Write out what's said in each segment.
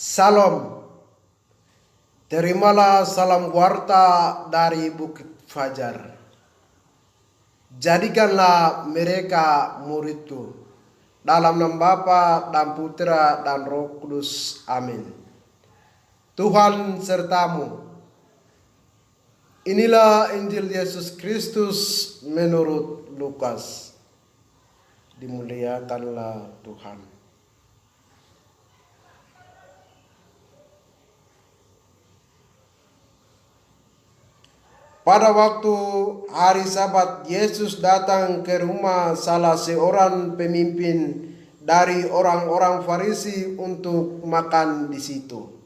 Salam, terimalah salam warta dari Bukit Fajar. Jadikanlah mereka muridku. Dalam nama Bapa dan Putra dan Roh Kudus. Amin. Tuhan sertamu. Inilah Injil Yesus Kristus menurut Lukas. Dimuliakanlah Tuhan. Pada waktu hari Sabat, Yesus datang ke rumah salah seorang pemimpin dari orang-orang Farisi untuk makan di situ.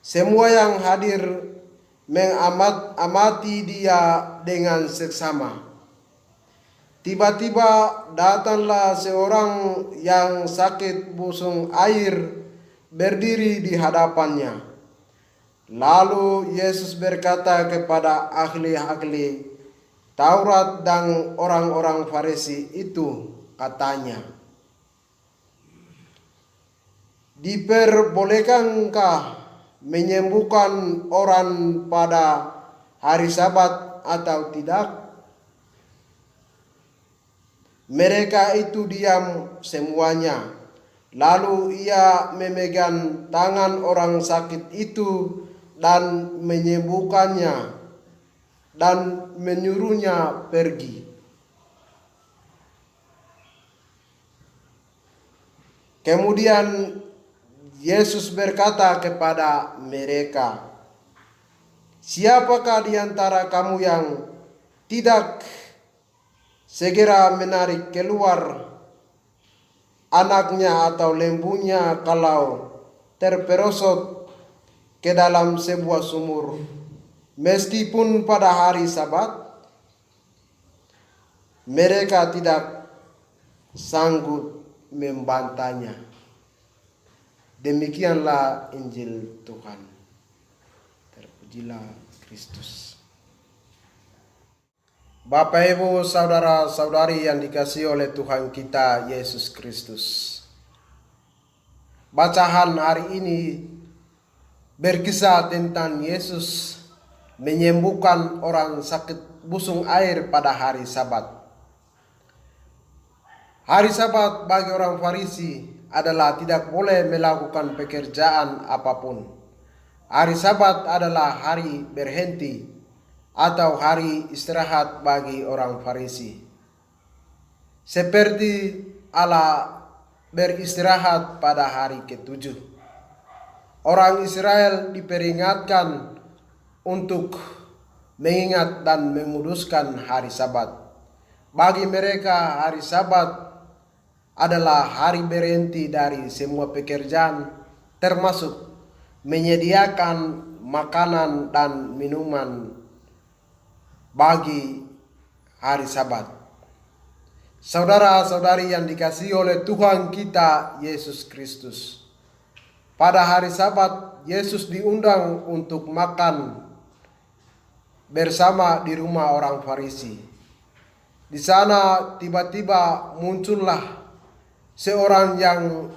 Semua yang hadir mengamati dia dengan seksama. Tiba-tiba datanglah seorang yang sakit busung air berdiri di hadapannya. Lalu Yesus berkata kepada ahli-ahli Taurat dan orang-orang Farisi itu, katanya, "Diperbolehkankah menyembuhkan orang pada hari Sabat atau tidak?" Mereka itu diam semuanya. Lalu ia memegang tangan orang sakit itu dan menyembuhkannya dan menyuruhnya pergi. Kemudian Yesus berkata kepada mereka, "Siapakah di antara kamu yang tidak segera menarik keluar anaknya atau lembunya kalau terperosot ke dalam sebuah sumur, meskipun pada hari Sabat?" Mereka tidak sanggup membantahnya. Demikianlah Injil Tuhan. Terpujilah Kristus. Bapak, Ibu, saudara-saudari yang dikasihi oleh Tuhan kita Yesus Kristus. Bacaan hari ini berkisah tentang Yesus menyembuhkan orang sakit busung air pada hari Sabat. Hari Sabat bagi orang Farisi adalah tidak boleh melakukan pekerjaan apapun. Hari Sabat adalah hari berhenti atau hari istirahat bagi orang Farisi. Seperti Allah beristirahat pada hari ketujuh. Orang Israel diperingatkan untuk mengingat dan menguduskan hari Sabat. Bagi mereka hari Sabat adalah hari berhenti dari semua pekerjaan, termasuk menyediakan makanan dan minuman bagi hari Sabat. Saudara-saudari yang dikasihi oleh Tuhan kita Yesus Kristus, pada hari Sabat, Yesus diundang untuk makan bersama di rumah orang Farisi. Di sana tiba-tiba muncullah seorang yang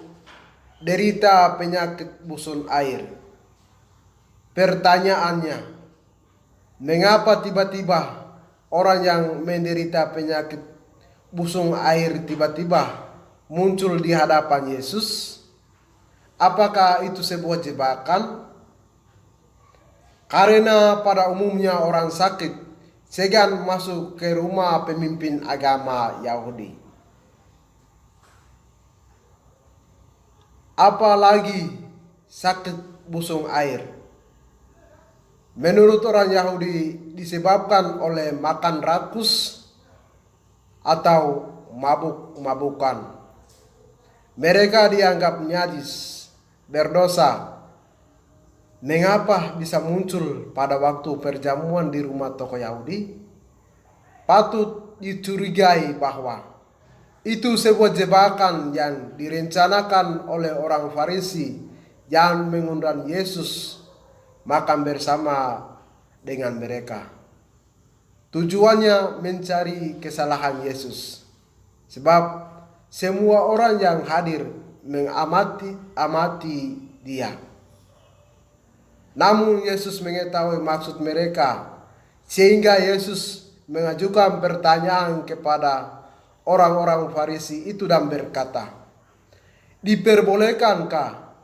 derita penyakit busung air. Pertanyaannya, mengapa tiba-tiba orang yang menderita penyakit busung air tiba-tiba muncul di hadapan Yesus? Apakah itu sebuah jebakan? Karena pada umumnya orang sakit segan masuk ke rumah pemimpin agama Yahudi. Apalagi sakit busung air. Menurut orang Yahudi disebabkan oleh makan rakus atau mabuk-mabukan. Mereka dianggap najis, berdosa. Mengapa bisa muncul pada waktu perjamuan di rumah tokoh Yahudi? Patut dicurigai bahwa itu sebuah jebakan yang direncanakan oleh orang Farisi yang mengundang Yesus makan bersama dengan mereka. Tujuannya mencari kesalahan Yesus. Sebab semua orang yang hadir mengamati dia. Namun Yesus mengetahui maksud mereka, sehingga Yesus mengajukan pertanyaan kepada orang-orang Farisi itu dan berkata, "Diperbolehkankah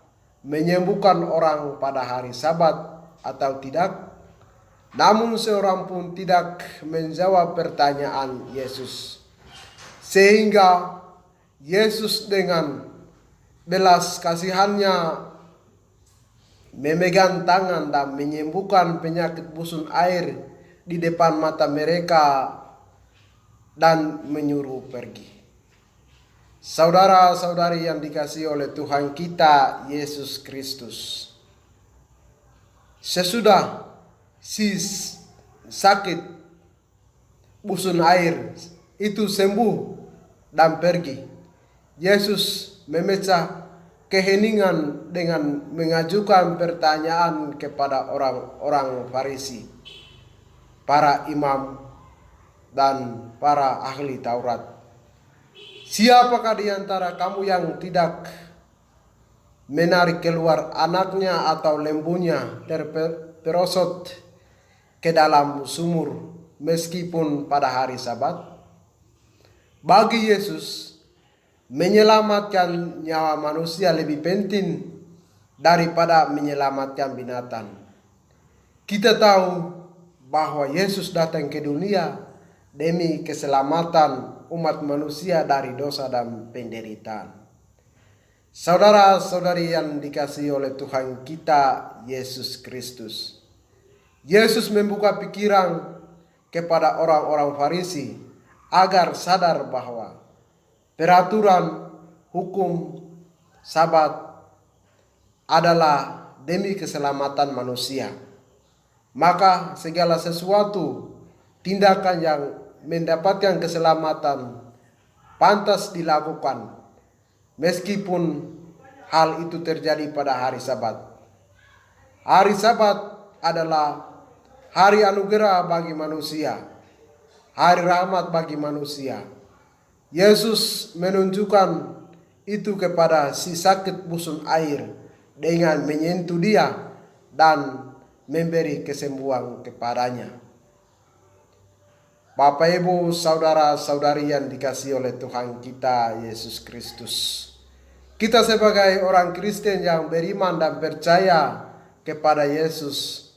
menyembuhkan orang pada hari Sabat atau tidak?" Namun seorang pun tidak menjawab pertanyaan Yesus. Sehingga Yesus dengan belas kasihannya memegang tangan dan menyembuhkan penyakit busung air di depan mata mereka dan menyuruh pergi. Saudara-saudari yang dikasihi oleh Tuhan kita Yesus Kristus, sesudah si sakit busung air itu sembuh dan pergi, Yesus memecah keheningan dengan mengajukan pertanyaan kepada orang-orang Farisi, para imam dan para ahli Taurat. "Siapakah di antara kamu yang tidak menarik keluar anaknya atau lembunya terperosot ke dalam sumur meskipun pada hari Sabat?" Bagi Yesus, menyelamatkan nyawa manusia lebih penting daripada menyelamatkan binatang. Kita tahu bahwa Yesus datang ke dunia demi keselamatan umat manusia dari dosa dan penderitaan. Saudara-saudari yang dikasihi oleh Tuhan kita Yesus Kristus, Yesus membuka pikiran kepada orang-orang Farisi agar sadar bahwa peraturan hukum Sabat adalah demi keselamatan manusia. Maka segala sesuatu tindakan yang mendapatkan keselamatan pantas dilakukan meskipun hal itu terjadi pada hari Sabat. Hari Sabat adalah hari anugerah bagi manusia, hari rahmat bagi manusia. Yesus menunjukkan itu kepada si sakit busung air dengan menyentuh dia dan memberi kesembuhan kepadanya. Bapak, Ibu, saudara-saudari yang dikasihi oleh Tuhan kita Yesus Kristus, kita sebagai orang Kristen yang beriman dan percaya kepada Yesus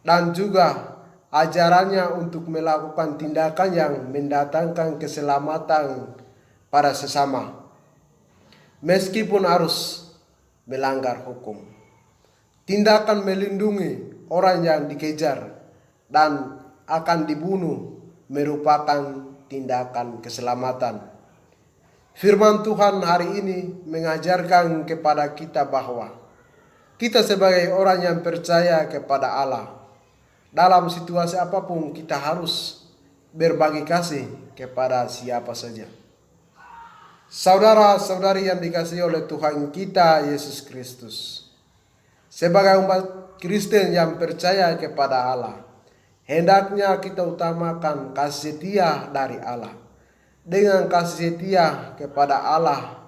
dan juga ajarannya untuk melakukan tindakan yang mendatangkan keselamatan pada sesama, meskipun harus melanggar hukum. Tindakan melindungi orang yang dikejar dan akan dibunuh merupakan tindakan keselamatan. Firman Tuhan hari ini mengajarkan kepada kita bahwa kita sebagai orang yang percaya kepada Allah, dalam situasi apapun kita harus berbagi kasih kepada siapa saja. Saudara-saudari yang dikasihi oleh Tuhan kita Yesus Kristus, sebagai umat Kristen yang percaya kepada Allah, hendaknya kita utamakan kasih setia dari Allah. Dengan kasih setia kepada Allah,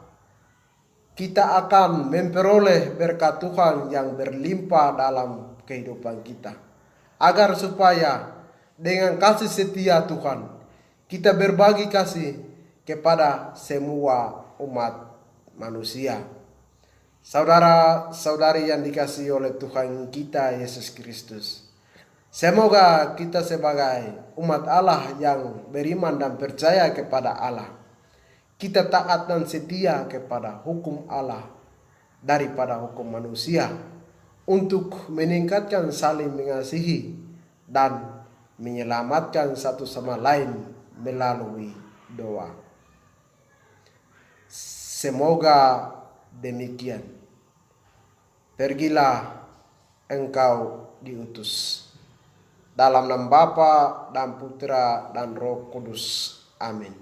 kita akan memperoleh berkat Tuhan yang berlimpah dalam kehidupan kita. Agar supaya dengan kasih setia Tuhan, kita berbagi kasih kepada semua umat manusia. Saudara-saudari yang dikasihi oleh Tuhan kita Yesus Kristus, semoga kita sebagai umat Allah yang beriman dan percaya kepada Allah, kita taat dan setia kepada hukum Allah daripada hukum manusia, untuk meningkatkan saling mengasihi dan menyelamatkan satu sama lain melalui doa. Semoga demikian. Pergilah engkau diutus. Dalam nama Bapa dan Putra dan Roh Kudus. Amin.